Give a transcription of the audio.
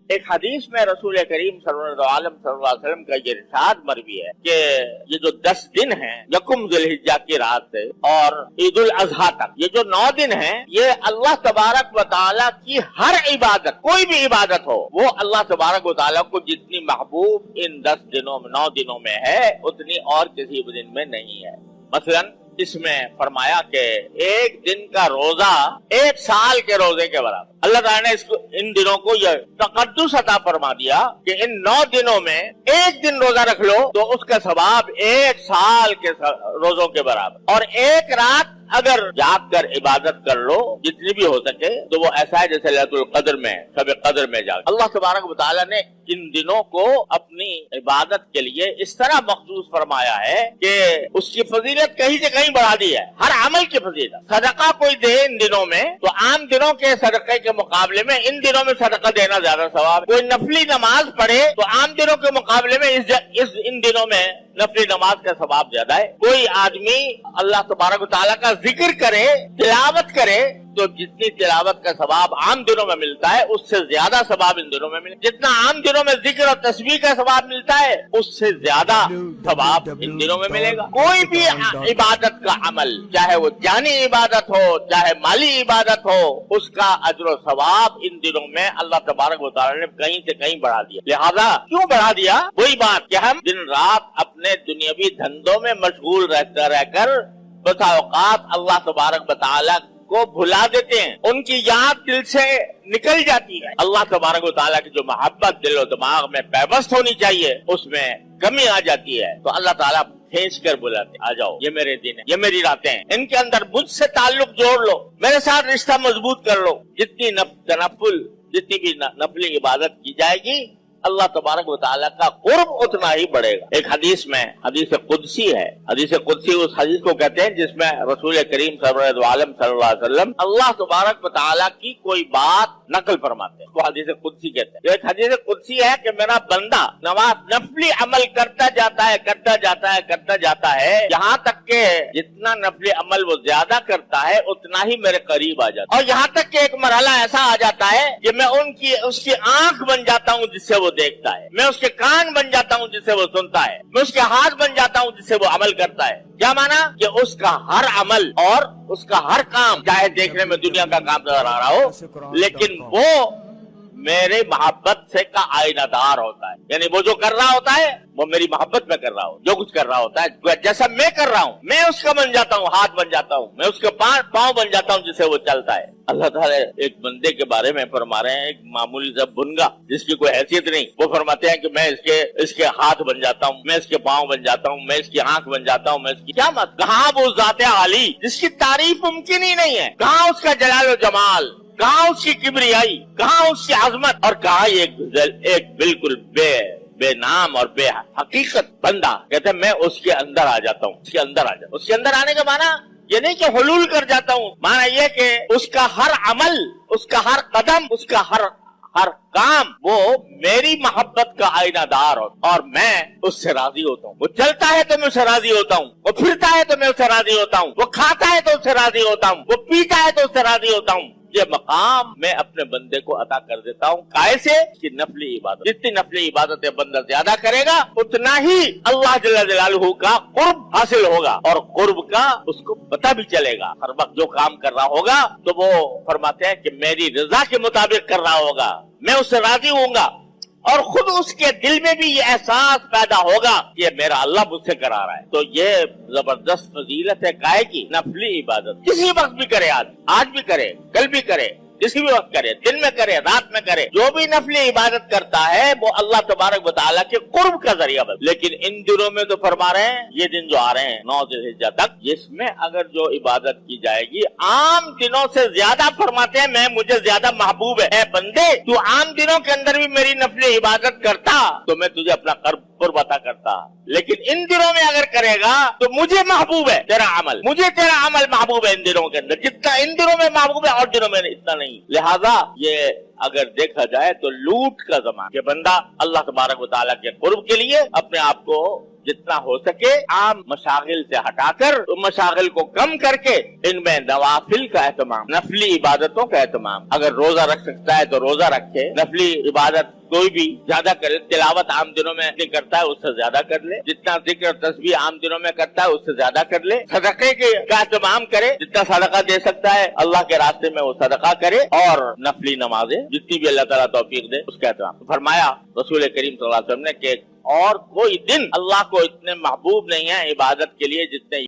ایک حدیث میں رسول کریم صلی اللہ علیہ وسلم کا یہ ارشاد مروی ہے کہ یہ جو 10 دن ہیں یکم ذی الحجہ کی رات سے اور عید الاضحیٰ تک، یہ جو 9 دن ہیں، یہ اللہ تبارک و تعالیٰ کی ہر عبادت، کوئی بھی عبادت ہو، وہ اللہ تبارک و تعالیٰ کو جتنی محبوب ان 10 دنوں میں 9 دنوں میں ہے اتنی اور کسی دن میں نہیں ہے۔ مثلا اس میں فرمایا کہ ایک دن کا روزہ 1 سال کے روزے کے برابر۔ اللہ تعالیٰ نے ان دنوں کو یہ تقدس عطا فرما دیا کہ ان 9 دنوں میں ایک دن روزہ رکھ لو تو اس کا ثواب 1 سال کے روزوں کے برابر، اور ایک رات اگر جاگ کر عبادت کر لو جتنی بھی ہو سکے تو وہ ایسا ہے جیسے لیلۃ القدر میں، شب قدر میں جاگ۔ اللہ تبارک و تعالیٰ نے ان دنوں کو اپنی عبادت کے لیے اس طرح مخصوص فرمایا ہے کہ اس کی فضیلت کہیں سے کہیں بڑھا دی ہے، ہر عمل کی فضیلت۔ صدقہ کوئی دے ان دنوں میں تو عام دنوں کے صدقے کے مقابلے میں ان دنوں میں صدقہ دینا زیادہ ثواب۔ کوئی نفلی نماز پڑھے تو عام دنوں کے مقابلے میں ان دنوں میں نفلی نماز کا ثواب زیادہ ہے۔ کوئی آدمی اللہ تبارک و تعالیٰ کا ذکر کرے، تلاوت کرے، تو جتنی تلاوت کا ثواب عام دنوں میں ملتا ہے اس سے زیادہ ثواب ان دنوں میں ملتا ہے۔ جتنا عام دنوں میں ذکر اور تسبیح کا ثواب ملتا ہے اس سے زیادہ ثواب ان دنوں میں ملے گا۔ کوئی بھی عبادت کا عمل، چاہے وہ جانی عبادت ہو چاہے مالی عبادت ہو، اس کا اجر و ثواب ان دنوں میں اللہ تبارک و تعالیٰ نے کہیں سے کہیں بڑھا دیا۔ لہذا کیوں بڑھا دیا؟ وہی بات کہ ہم دن رات اپنے دنیاوی دھندوں میں مشغول رہ کر بسا اوقات اللہ تبارک و تعالیٰ کو بھلا دیتے ہیں، ان کی یاد دل سے نکل جاتی ہے۔ اللہ تبارک و تعالیٰ کی جو محبت دل و دماغ میں پیوست ہونی چاہیے اس میں کمی آ جاتی ہے، تو اللہ تعالیٰ کھینچ کر بلاتے آ جاؤ، یہ میرے دن ہے، یہ میری راتیں ہیں، ان کے اندر مجھ سے تعلق جوڑ لو، میرے ساتھ رشتہ مضبوط کر لو۔ جتنی جتنی بھی نفلی عبادت کی جائے گی اللہ تبارک و تعالیٰ کا قرب اتنا ہی بڑھے گا۔ ایک حدیث میں حدیث قدسی ہے، حدیث قدسی اس حدیث کو کہتے ہیں جس میں رسول کریم صلی اللہ علیہ وسلم اللہ تبارک و تعالیٰ کی کوئی بات نقل فرماتے ہیں، وہ حدیث قدسی کہتے ہیں۔ ایک حدیث قدسی ہے کہ میرا بندہ نفلی عمل کرتا جاتا ہے یہاں تک کہ جتنا نفلی عمل وہ زیادہ کرتا ہے اتنا ہی میرے قریب آ جاتا ہے، اور یہاں تک کہ ایک مرحلہ ایسا آ جاتا ہے کہ میں اس کی آنکھ بن جاتا ہوں جس سے وہ دیکھتا ہے، میں اس کے کان بن جاتا ہوں جس سے وہ سنتا ہے، میں اس کے ہاتھ بن جاتا ہوں جس سے وہ عمل کرتا ہے۔ کیا مانا؟ کہ اس کا ہر عمل اور اس کا ہر کام، چاہے دیکھنے میں دنیا کا کام نظر آ رہا ہو، لیکن وہ میرے محبت سے کا آئینہ دار ہوتا ہے، یعنی وہ جو کر رہا ہوتا ہے وہ میری محبت میں کر رہا ہوں، جو کچھ کر رہا ہوتا ہے جیسا میں کر رہا ہوں میں اس کا بن جاتا ہوں، ہاتھ بن جاتا ہوں، میں اس کے پاؤں بن جاتا ہوں جس سے وہ چلتا ہے۔ اللہ تعالیٰ ایک بندے کے بارے میں فرما رہے ہیں، ایک معمولی سا بنگا جس کی کوئی حیثیت نہیں، وہ فرماتے ہیں کہ میں اس کے ہاتھ بن جاتا ہوں، میں اس کے پاؤں بن جاتا ہوں، میں اس کی آنکھ بن جاتا ہوں، میں اس کی کیا مت، کہاں وہ ذات عالی جس کی تعریف ممکن ہی نہیں ہے، کہاں اس کا جلال و جمال، کہاں اس کی کبریائی، کہاں اس کی عظمت، اور کہاں ایک بالکل بے نام اور بے حقیقت بندہ۔ کہتے ہیں میں اس کے اندر آ جاتا ہوں، اس کے اندر آنے کا معنی یہ نہیں کہ حلول کر جاتا ہوں، معنی یہ کہ اس کا ہر عمل، اس کا ہر قدم، اس کا ہر کام وہ میری محبت کا آئینہ دار ہوتا، اور میں اس سے راضی ہوتا ہوں۔ وہ چلتا ہے تو میں اس سے راضی ہوتا ہوں، وہ پھرتا ہے تو میں اس سے راضی ہوتا ہوں، وہ کھاتا ہے تو اس سے راضی ہوتا ہوں، وہ پیتا ہے تو اس سے راضی ہوتا ہوں۔ یہ مقام میں اپنے بندے کو عطا کر دیتا ہوں، کیسے؟ کہ نفلی عبادت، جتنی نفلی عبادتیں بندہ زیادہ کرے گا اتنا ہی اللہ جل جلالہ کا قرب حاصل ہوگا، اور قرب کا اس کو پتہ بھی چلے گا۔ ہر وقت جو کام کر رہا ہوگا تو وہ فرماتے ہیں کہ میری رضا کے مطابق کر رہا ہوگا، میں اس سے راضی ہوں گا، اور خود اس کے دل میں بھی یہ احساس پیدا ہوگا کہ میرا اللہ مجھ سے کرا رہا ہے۔ تو یہ زبردست فضیلت ہے کائے کی نفلی عبادت، کسی وقت بھی کرے، آج بھی کرے، کل بھی کرے، کسی بھی وقت کرے، دن میں کرے، رات میں کرے، جو بھی نفلی عبادت کرتا ہے وہ اللہ تبارک و تعالیٰ کے قرب کا ذریعہ بن۔ لیکن ان دنوں میں تو فرما رہے ہیں، یہ دن جو آ رہے ہیں 9 ذی الحجہ تک، اس میں اگر جو عبادت کی جائے گی عام دنوں سے زیادہ، فرماتے ہیں مجھے زیادہ محبوب ہے، اے بندے تو عام دنوں کے اندر بھی میری نفلی عبادت کرتا تو میں تجھے اپنا قرب عطا کرتا، لیکن ان دنوں میں اگر کرے گا تو مجھے محبوب ہے تیرا عمل، مجھے تیرا عمل محبوب ہے ان دنوں کے اندر، جتنا ان دنوں میں محبوب ہے اور دنوں میں اتنا نہیں۔ لہذا یہ اگر دیکھا جائے تو لوٹ کا زمانہ کہ بندہ اللہ تبارک و تعالیٰ کے قرب کے لیے اپنے آپ کو جتنا ہو سکے عام مشاغل سے ہٹا کر ان مشاغل کو کم کر کے ان میں نوافل کا اہتمام، نفلی عبادتوں کا اہتمام، اگر روزہ رکھ سکتا ہے تو روزہ رکھے، نفلی عبادت کوئی بھی زیادہ کرے، تلاوت عام دنوں میں کرتا ہے اس سے زیادہ کر لے، جتنا ذکر تسبیح عام دنوں میں کرتا ہے اس سے زیادہ کر لے، صدقے کا اہتمام کرے، جتنا صدقہ دے سکتا ہے اللہ کے راستے میں وہ صدقہ کرے، اور نفلی نمازیں جتنی بھی اللہ تعالیٰ توفیق دے اس کا اہتمام۔ فرمایا رسول کریم صلی اللہ علیہ وسلم نے کہ اور کوئی دن اللہ کو اتنے محبوب نہیں ہے عبادت کے لیے جتنے